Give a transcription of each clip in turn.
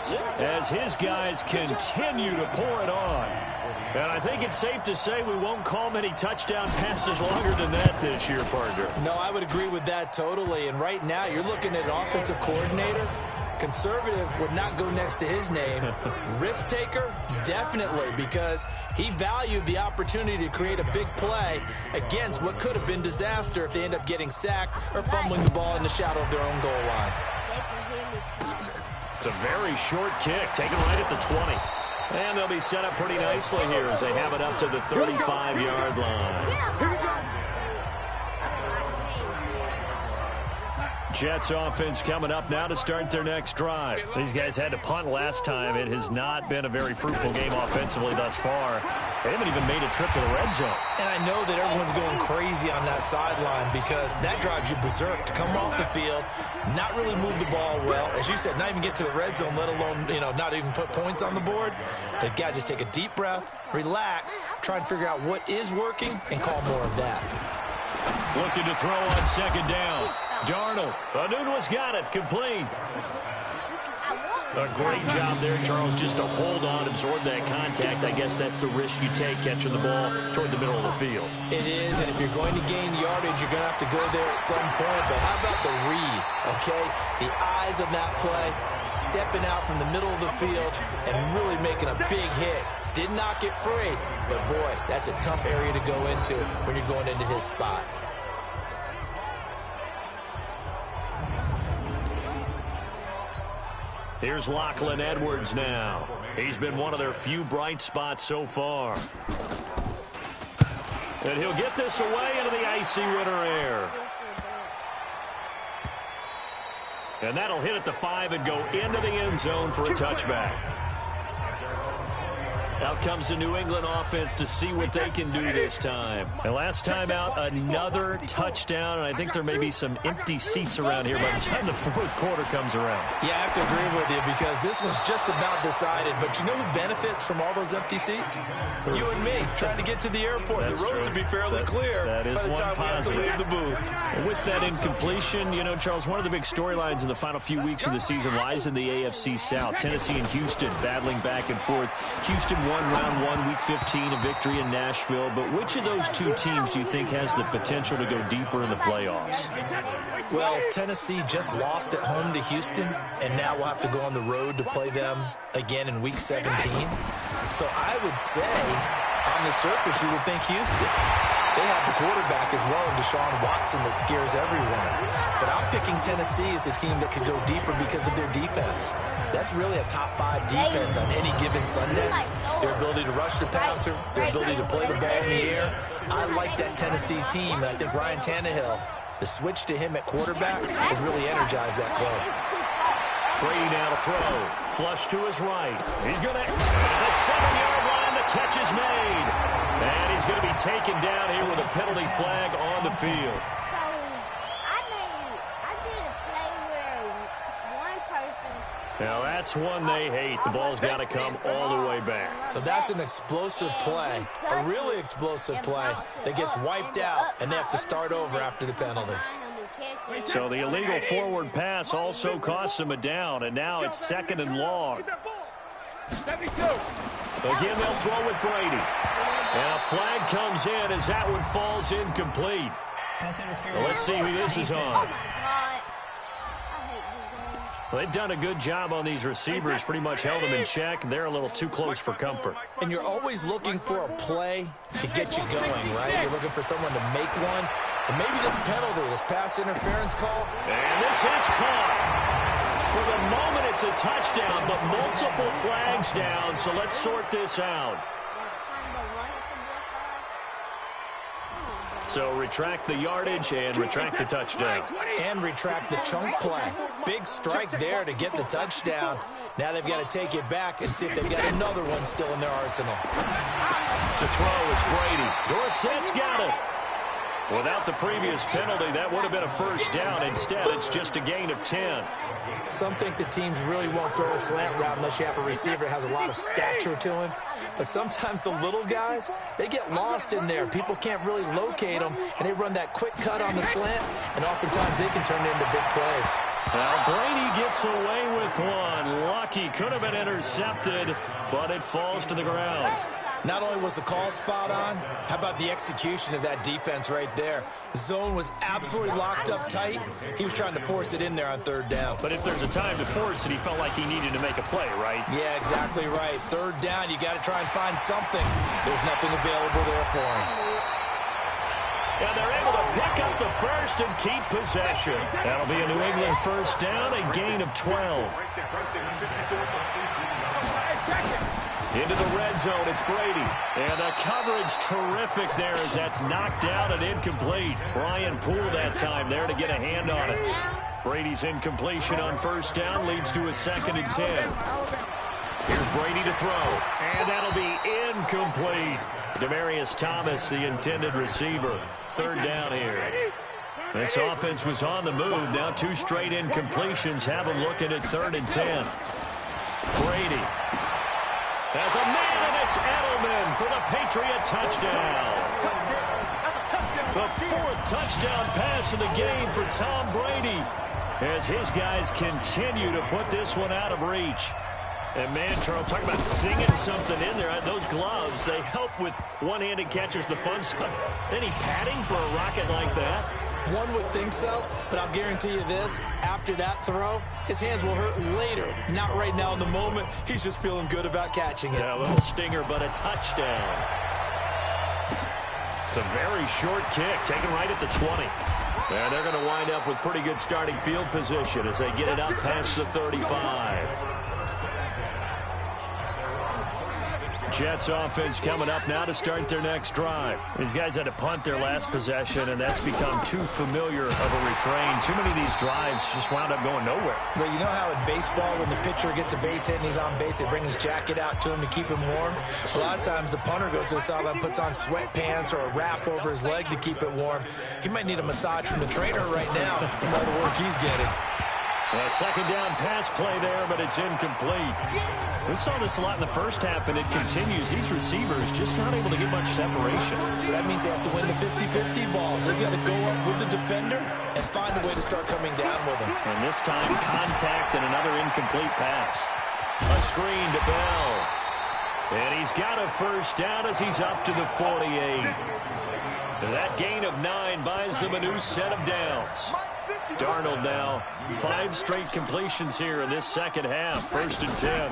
minutes as his guys continue to pour it on. And I think it's safe to say we won't call many touchdown passes longer than that this year, partner. No, I would agree with that totally. And right now, you're looking at an offensive coordinator. Conservative would not go next to his name. Risk taker, definitely, because he valued the opportunity to create a big play against what could have been disaster if they end up getting sacked or fumbling the ball in the shadow of their own goal line. It's a very short kick, taken right at the 20. And they'll be set up pretty nicely here as they have it up to the 35-yard line. Jets offense coming up now to start their next drive. These guys had to punt last time. It has not been a very fruitful game offensively thus far. They haven't even made a trip to the red zone. And I know that everyone's going crazy on that sideline because that drives you berserk to come off the field, not really move the ball well. As you said, not even get to the red zone, let alone, not even put points on the board. They've got to just take a deep breath, relax, try and figure out what is working, and call more of that. Looking to throw on second down. Darnold. Anunua's got it. Complete. A great job there, Charles, just to hold on, absorb that contact. I guess that's the risk you take catching the ball toward the middle of the field. It is, and if you're going to gain yardage, you're going to have to go there at some point. But how about the read, okay? The eyes of that play, stepping out from the middle of the field and really making a big hit. Did not get free, but boy, that's a tough area to go into when you're going into his spot. Here's Lachlan Edwards now. He's been one of their few bright spots so far. And he'll get this away into the icy winter air. And that'll hit at the 5 and go into the end zone for a touchback. Out comes the New England offense to see what they can do this time. And last time out, another touchdown. And I think there may be some empty seats around here by the time the fourth quarter comes around. Yeah, I have to agree with you because this one's just about decided. But you know who benefits from all those empty seats? You and me, trying to get to the airport. That's the roads true. will be fairly clear by the time we have to leave the booth. And with that incompletion, Charles, one of the big storylines in the final few weeks of the season lies in the AFC South. Tennessee and Houston battling back and forth. Houston won round 1, week 15, a victory in Nashville. But which of those two teams do you think has the potential to go deeper in the playoffs? Well, Tennessee just lost at home to Houston, and now we'll have to go on the road to play them again in week 17. So I would say, on the surface, you would think Houston. They have the quarterback as well in Deshaun Watson that scares everyone. But I'm picking Tennessee as the team that could go deeper because of their defense. That's really a top 5 defense on any given Sunday. Their ability to rush the passer, their ability to play the ball in the air. I like that Tennessee team, and I think Ryan Tannehill, the switch to him at quarterback, has really energized that club. Brady now to throw. Flush to his right. He's going to... The 7-yard line, the catch is made. And he's going to be taken down here with a penalty flag on the field. Now that's one they hate. The ball's got to come all the way back. So that's an explosive play, a really explosive play that gets wiped out, and they have to start over after the penalty. So the illegal forward pass also costs them a down, and now it's 2nd and long. Again, they'll throw with Brady. And a flag comes in as that one falls incomplete. Well, let's see who this is on. Well, they've done a good job on these receivers, pretty much held them in check. They're a little too close for comfort. And you're always looking for a play to get you going, right? You're looking for someone to make one. And maybe this penalty, this pass interference call. And this is caught. For the moment, it's a touchdown, but multiple flags down, so let's sort this out. So retract the yardage and retract the touchdown. And retract the chunk play. Big strike there to get the touchdown. Now they've got to take it back and see if they've got another one still in their arsenal. To throw, it's Brady. Dorsett's got it. Without the previous penalty, that would have been a first down. Instead, it's just a gain of 10. Some think the teams really won't throw a slant route unless you have a receiver that has a lot of stature to him. But sometimes the little guys, they get lost in there. People can't really locate them, and they run that quick cut on the slant, and oftentimes they can turn it into big plays. Now Brady gets away with one. Lucky, could have been intercepted, but it falls to the ground. Not only was the call spot on, how about the execution of that defense right there? The zone was absolutely locked up tight. He was trying to force it in there on third down. But if there's a time to force it, he felt like he needed to make a play, right? Yeah, exactly right. Third down, you got to try and find something. There's nothing available there for him. And they're able to pick up the first and keep possession. That'll be a New England first down, a gain of 12. Into the red zone, it's Brady. And the coverage terrific there as that's knocked down and incomplete. Ryan Poole that time there to get a hand on it. Brady's incompletion on first down leads to a 2nd and 10. Here's Brady to throw. And that'll be incomplete. Demaryius Thomas, the intended receiver. 3rd down here. This offense was on the move. Now 2 straight incompletions have them looking at 3rd and 10. Brady. There's a man, and it's Edelman for the Patriot touchdown. The 4th touchdown pass of the game for Tom Brady as his guys continue to put this one out of reach. And, man, Charles, talk about singing something in there. Those gloves, they help with one-handed catches, the fun stuff. Any padding for a rocket like that? One would think so, but I'll guarantee you this. After that throw, his hands will hurt later. Not right now in the moment. He's just feeling good about catching it. Yeah, a little stinger, but a touchdown. It's a very short kick, taken right at the 20. And they're going to wind up with pretty good starting field position as they get it up past the 35. Jets offense coming up now to start their next drive. These guys had to punt their last possession, and that's become too familiar of a refrain. Too many of these drives just wound up going nowhere. But you know how in baseball, when the pitcher gets a base hit and he's on base, they bring his jacket out to him to keep him warm? A lot of times the punter goes to the sideline, puts on sweatpants or a wrap over his leg to keep it warm. He might need a massage from the trainer right now from all the work he's getting. A 2nd down pass play there, but it's incomplete. We saw this a lot in the first half, and it continues. These receivers just not able to get much separation. So that means they have to win the 50-50 balls. They've got to go up with the defender and find a way to start coming down with him. And this time, contact and another incomplete pass. A screen to Bell. And he's got a first down as he's up to the 48. That gain of 9 buys them a new set of downs. Darnold now, 5 straight completions here in this second half. 1st and 10.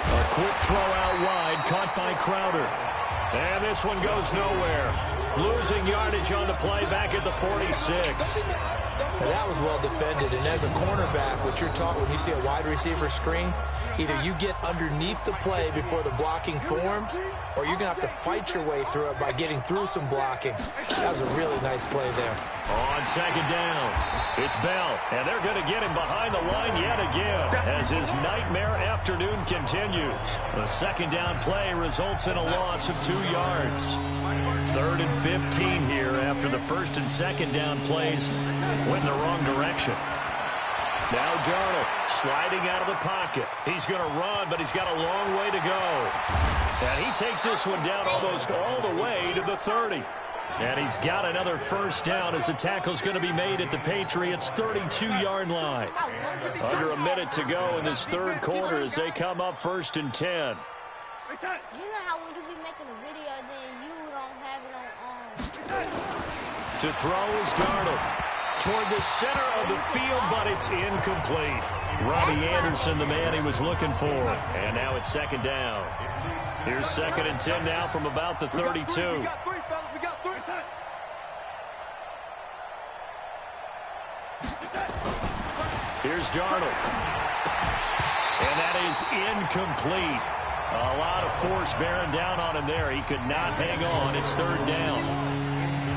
A quick throw out wide, caught by Crowder. And this one goes nowhere. Losing yardage on the play back at the 46. Now that was well defended, and as a cornerback, what you're taught when you see a wide receiver screen, either you get underneath the play before the blocking forms, or you're going to have to fight your way through it by getting through some blocking. That was a really nice play there. On 2nd down, it's Bell, and they're going to get him behind the line yet again as his nightmare afternoon continues. The 2nd down play results in a loss of 2 yards. 3rd and 15 here after the 1st and 2nd down plays went in the wrong direction. Now Darnold sliding out of the pocket. He's going to run, but he's got a long way to go. And he takes this one down almost all the way to the 30. And he's got another first down as the tackle's going to be made at the Patriots' 32-yard line. Under a minute to go in this 3rd quarter as they come up 1st and 10. You know how when you be making a video, then you don't have it on To throw is Darnold. Toward the center of the field, but it's incomplete. Robbie Anderson, the man he was looking for. And now it's 2nd down. Here's 2nd and 10 now from about the 32. Here's Darnold. And that is incomplete. A lot of force bearing down on him there. He could not hang on. It's 3rd down.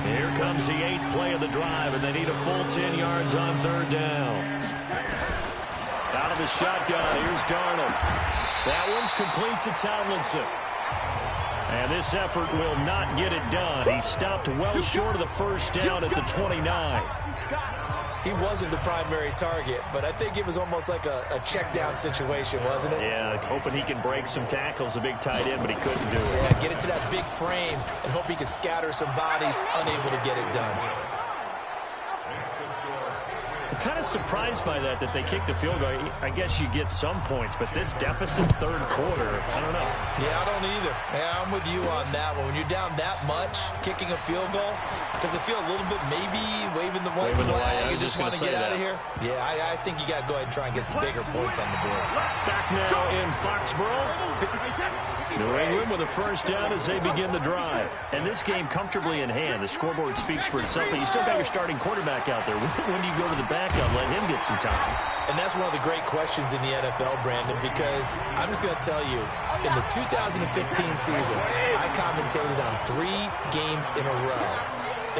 Here comes the 8th play of the drive, and they need a full 10 yards on 3rd down. Out of the shotgun, here's Darnold. That one's complete to Tomlinson. And this effort will not get it done. He stopped well short of the first down at the 29. He wasn't the primary target, but I think it was almost like a check down situation, wasn't it? Yeah, hoping he can break some tackles, a big tight end, but he couldn't do it. Yeah, get it to that big frame and hope he can scatter some bodies, unable to get it done. I'm kind of surprised by that they kicked the field goal. I guess you get some points, but this deficit third quarter, I don't know. Yeah, I don't either. Yeah, I'm with you on that one. When you're down that much, kicking a field goal, does it feel a little bit maybe waving the white flag? You just want to get out of here? Yeah, I think you got to go ahead and try and get some bigger points on the board. Back now in Foxborough. New England with a first down as they begin the drive. And this game comfortably in hand. The scoreboard speaks for itself, but you still got your starting quarterback out there. When do you go to the backup, let him get some time? And that's one of the great questions in the NFL, Brandon, because I'm just going to tell you, in the 2015 season, I commentated on 3 games in a row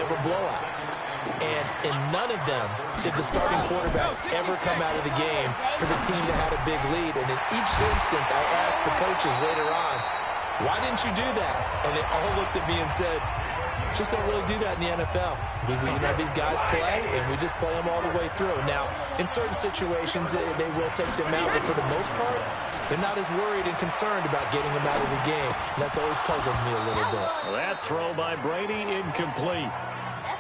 that were blowouts. And in none of them did the starting quarterback ever come out of the game for the team that had a big lead. And in each instance, I asked the coaches later on, why didn't you do that? And they all looked at me and said, just don't really do that in the NFL. We these guys play, and we just play them all the way through. Now, in certain situations, they will take them out, but for the most part, they're not as worried and concerned about getting them out of the game. And that's always puzzled me a little bit. That throw by Brady, incomplete.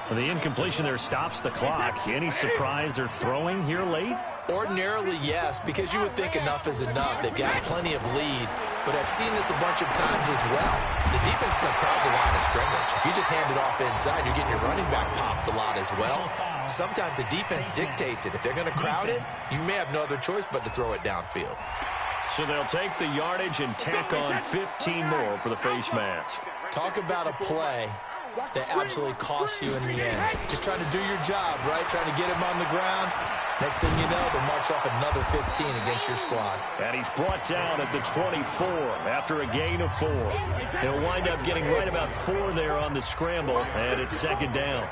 The incompletion there stops the clock. Any surprise they're throwing here late? Ordinarily, yes, because you would think enough is enough. They've got plenty of lead, but I've seen this a bunch of times as well. The defense can crowd the line of scrimmage. If you just hand it off inside, you're getting your running back popped a lot as well. Sometimes the defense dictates it. If they're going to crowd it, you may have no other choice but to throw it downfield. So they'll take the yardage and tack on 15 more for the face mask. Talk about a play that absolutely costs you in the end. Just trying to do your job, right? Trying to get him on the ground. Next thing you know, they'll march off another 15 against your squad. And he's brought down at the 24 after a gain of 4. He'll wind up getting right about 4 there on the scramble, and it's second down.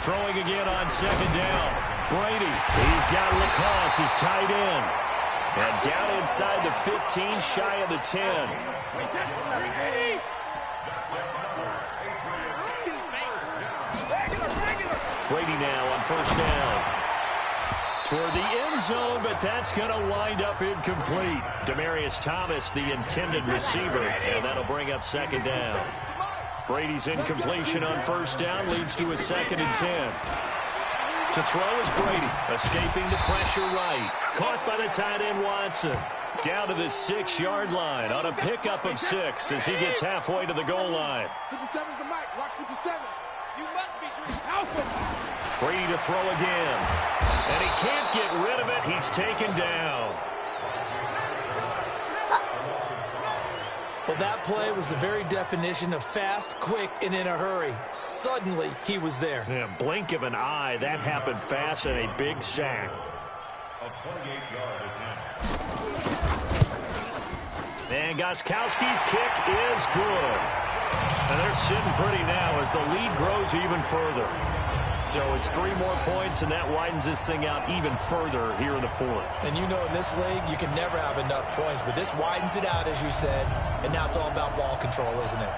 Throwing again on second down. Brady, he's got Lacoste, his tight end. And down inside the 15, shy of the 10. Brady now on first down. Toward the end zone, but that's going to wind up incomplete. Demaryius Thomas, the intended receiver, and that'll bring up second down. Brady's incompletion on first down leads to a 2nd and 10. To throw is Brady, escaping the pressure right. Caught by the tight end Watson. Down to the 6-yard line on a pickup of 6 as he gets halfway to the goal line. 57's the mic. Watch 57. You must be drinking alpha. Brady to throw again. And he can't get rid of it. He's taken down. Well, that play was the very definition of fast, quick, and in a hurry. Suddenly, he was there. Yeah, blink of an eye. That happened fast and a big sack. A 28-yard attempt. And Gostkowski's kick is good. And they're sitting pretty now as the lead grows even further. So it's 3 more points, and that widens this thing out even further here in the 4th. And you know in this league, you can never have enough points, but this widens it out, as you said, and now it's all about ball control, isn't it?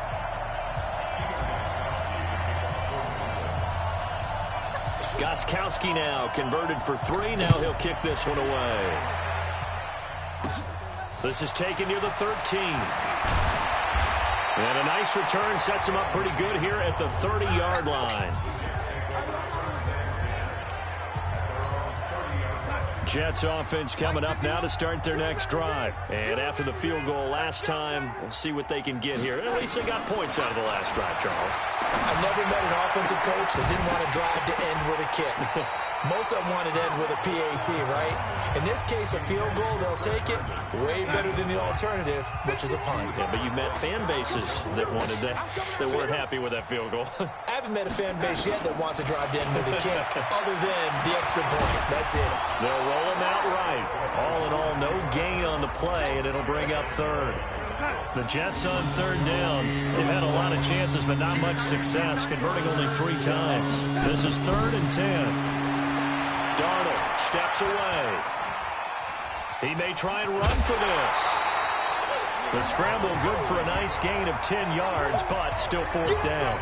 Gostkowski now converted for 3. Now he'll kick this one away. This is taken near the 13. And a nice return sets him up pretty good here at the 30-yard line. Jets offense coming up now to start their next drive. And after the field goal last time, we'll see what they can get here. At least they got points out of the last drive, Charles. I've never met an offensive coach that didn't want to drive to end with a kick. Most of them wanted to end with a PAT, right? In this case, a field goal, they'll take it. Way better than the alternative, which is a punt. Yeah, but you met fan bases that wanted that weren't happy with that field goal. I haven't met a fan base yet that wants to drive to end with a kick, other than the extra point. That's it. They'll roll him out right. All in all, no gain on the play, and it'll bring up 3rd. The Jets on 3rd down. They've had a lot of chances, but not much success, converting only 3 times. This is 3rd and 10. Darnold steps away. He may try and run for this. The scramble good for a nice gain of 10 yards, but still 4th down.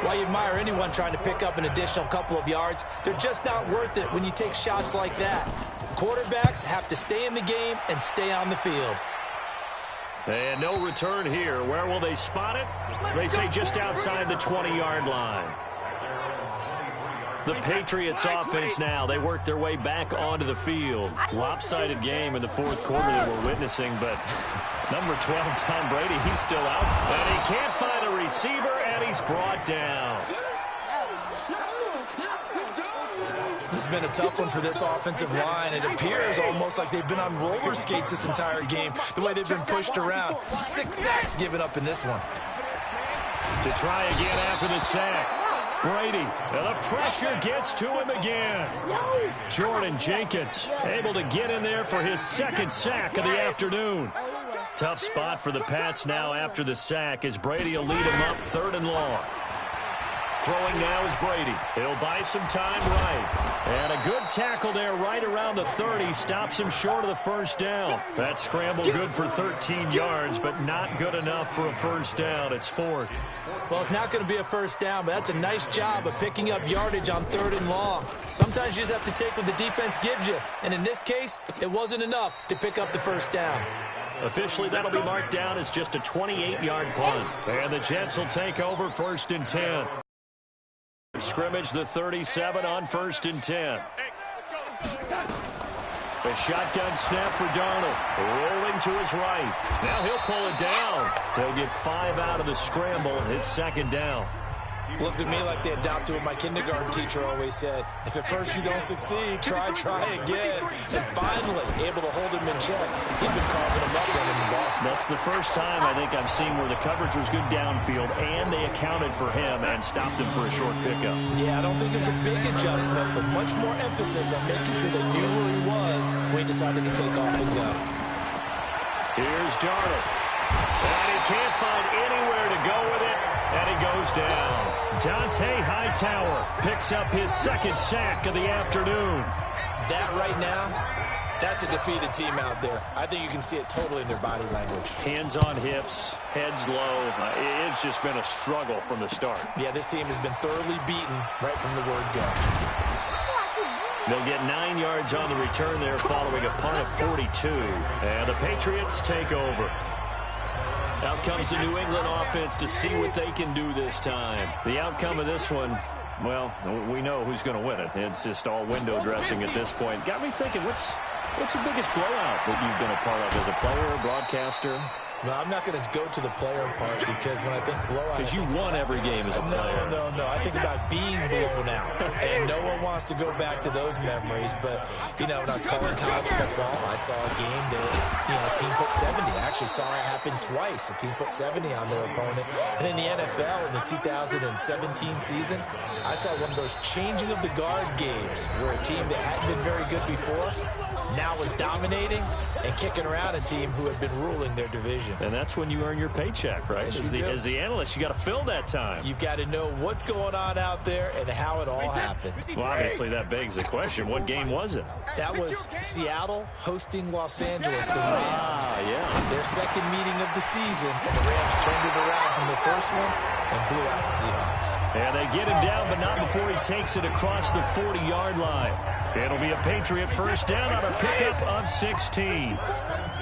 While you admire anyone trying to pick up an additional couple of yards, they're just not worth it when you take shots like that. Quarterbacks have to stay in the game and stay on the field. And no return here. Where will they spot it? They say just outside the 20-yard line. The Patriots offense now. They work their way back onto the field. Lopsided game in the fourth quarter that we're witnessing, but number 12, Tom Brady, he's still out. And he can't find a receiver, and he's brought down. This has been a tough one for this offensive line. It appears almost like they've been on roller skates this entire game, the way they've been pushed around. 6 sacks given up in this one. To try again after the sack. Brady, and the pressure gets to him again. Jordan Jenkins able to get in there for his second sack of the afternoon. Tough spot for the Pats now after the sack as Brady will lead him up 3rd and long. Throwing now is Brady. He'll buy some time right. And a good tackle there right around the 30. Stops him short of the first down. That scramble good for 13 yards, but not good enough for a first down. It's 4th. Well, it's not going to be a first down, but that's a nice job of picking up yardage on 3rd and long. Sometimes you just have to take what the defense gives you. And in this case, it wasn't enough to pick up the first down. Officially, that'll be marked down as just a 28-yard punt. And the Jets will take over 1st and 10. Scrimmage the 37 on 1st and 10. A shotgun snap for Darnold. Rolling to his right. Now he'll pull it down. He'll get 5 out of the scramble. It's 2nd down. Looked at me like they adopted what my kindergarten teacher always said. If at first you don't succeed, try again. And finally, able to hold him in check. He'd been carving him up running the ball. That's the first time I think I've seen where the coverage was good downfield, and they accounted for him and stopped him for a short pickup. Yeah, I don't think it was a big adjustment, but much more emphasis on making sure they knew where he was when he decided to take off and go. Here's Darnold. And he can't find anywhere to go with it, and he goes down. Dante Hightower picks up his 2nd sack of the afternoon. That right now, that's a defeated team out there. I think you can see it totally in their body language. Hands on hips, heads low. It's just been a struggle from the start. Yeah, this team has been thoroughly beaten right from the word go. They'll get 9 yards on the return there following a punt of 42. And the Patriots take over. Out comes the New England offense to see what they can do this time. The outcome of this one, well, we know who's going to win it. It's just all window dressing at this point. Got me thinking, what's the biggest blowout that you've been a part of as a player, broadcaster? Well, I'm not going to go to the player part because when I think blowout... Because you won every game as a player. No. I think about being blown out. And no one wants to go back to those memories. But, you know, when I was calling college football, I saw a game that, a team put 70. I actually saw it happen twice. A team put 70 on their opponent. And in the NFL, in the 2017 season, I saw one of those changing of the guard games where a team that hadn't been very good before now was dominating and kicking around a team who had been ruling their division. And that's when you earn your paycheck, right? As the analyst, you got to fill that time. You've got to know what's going on out there and how it all happened. Well, obviously, that begs the question, what game was it? That was Seattle hosting Los Angeles, the Rams. Yeah. Their second meeting of the season, and the Rams turned it around from the first one and blew out the Seahawks. And they get him down, but not before he takes it across the 40-yard line. It'll be a Patriot first down on a pickup of 16.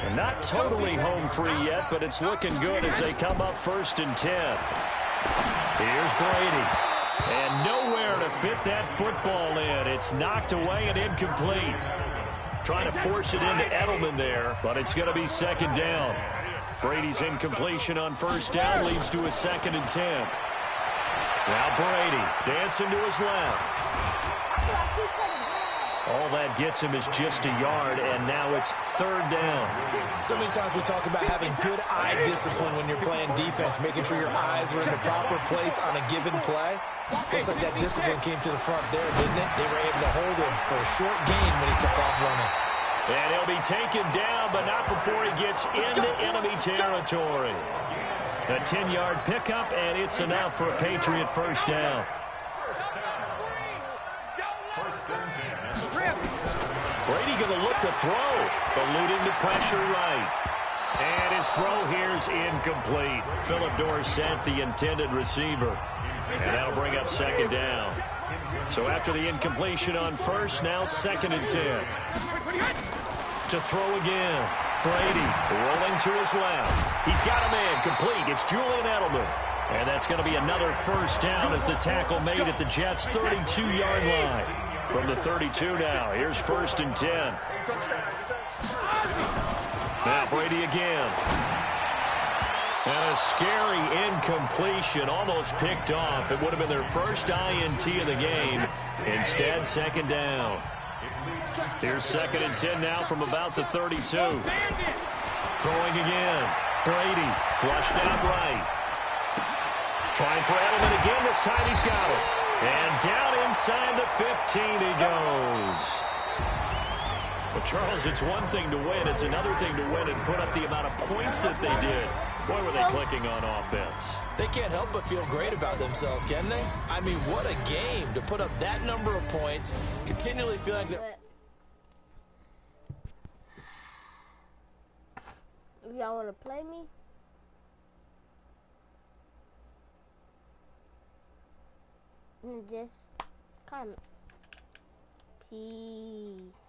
And not totally home free yet, but it's looking good as they come up 1st and 10. Here's Brady. And nowhere to fit that football in. It's knocked away and incomplete. Trying to force it into Edelman there, but it's going to be 2nd down. Brady's incompletion on 1st down leads to a 2nd and 10. Now Brady dancing to his left. All that gets him is just a yard, and now it's 3rd down. So many times we talk about having good eye discipline when you're playing defense, making sure your eyes are in the proper place on a given play. Looks like that discipline came to the front there, didn't it? They were able to hold him for a short gain when he took off running. And he'll be taken down, but not before he gets into enemy territory. A 10-yard pickup, and it's enough for a Patriot first down. Brady going to look to throw, eluding the pressure right. And his throw here's incomplete. Philip Dorsett, the intended receiver. And that'll bring up 2nd down. So after the incompletion on 1st, now 2nd and 10. To throw again. Brady rolling to his left. He's got a man complete. It's Julian Edelman. And that's going to be another first down as the tackle made at the Jets' 32-yard line. From the 32 now, here's 1st and 10. Now Brady again. And a scary incompletion, almost picked off. It would have been their first INT of the game. Instead, 2nd down. Here's 2nd and 10 now from about the 32. Throwing again. Brady flushed out right. Trying for Edelman again. This time he's got it. And down inside the 15 he goes. But, Charles, it's one thing to win. It's another thing to win and put up the amount of points that they did. Boy, were they clicking on offense. They can't help but feel great about themselves, can they? I mean, what a game to put up that number of points, continually feeling that. If y'all want to play me, just comment. Peace.